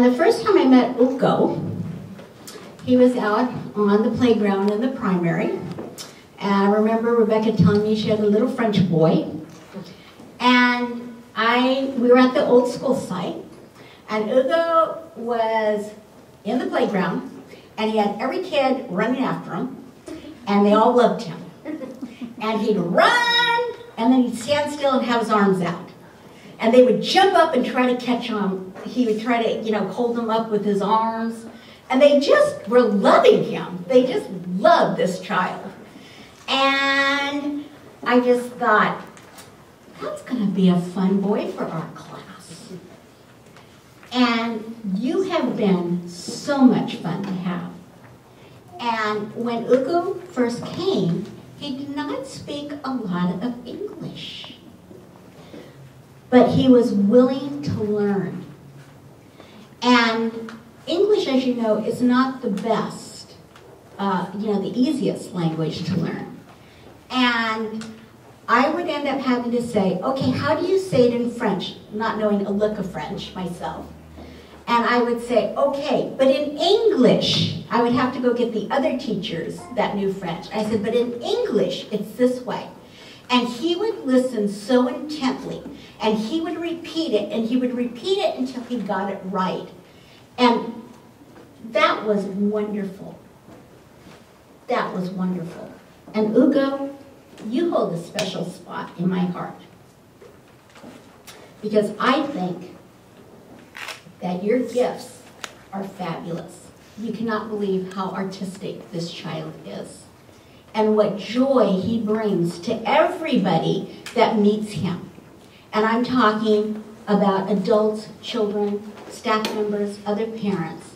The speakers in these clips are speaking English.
And the first time I met Hugo, he was out on the playground in the primary. And I remember Rebecca telling me she had a little French boy. And we were at the old school site. And Hugo was in the playground. And he had every kid running after him. And they all loved him. And he'd run, and then he'd stand still and have his arms out. And they would jump up and try to catch him. He would try to, hold them up with his arms. And they just were loving him. They just loved this child. And I just thought, that's going to be a fun boy for our class. And you have been so much fun to have. And when Hugo first came, he did not speak a lot of English. But he was willing to learn. And English, as you know, is not the best, the easiest language to learn. And I would end up having to say, okay, how do you say it in French? Not knowing a lick of French myself. And I would say, okay, but in English, I would have to go get the other teachers that knew French. I said, but in English, it's this way. And he would listen so intently, and he would repeat it, and he would repeat it until he got it right. And that was wonderful. That was wonderful. And Hugo, you hold a special spot in my heart. Because I think that your gifts are fabulous. You cannot believe how artistic this child is and what joy he brings to everybody that meets him. And I'm talking about adults, children, staff members, other parents.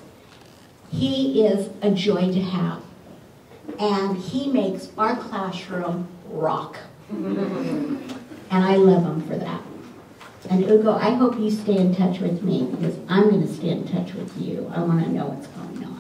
He is a joy to have. And he makes our classroom rock. And I love him for that. And Hugo, I hope you stay in touch with me, because I'm going to stay in touch with you. I want to know what's going on.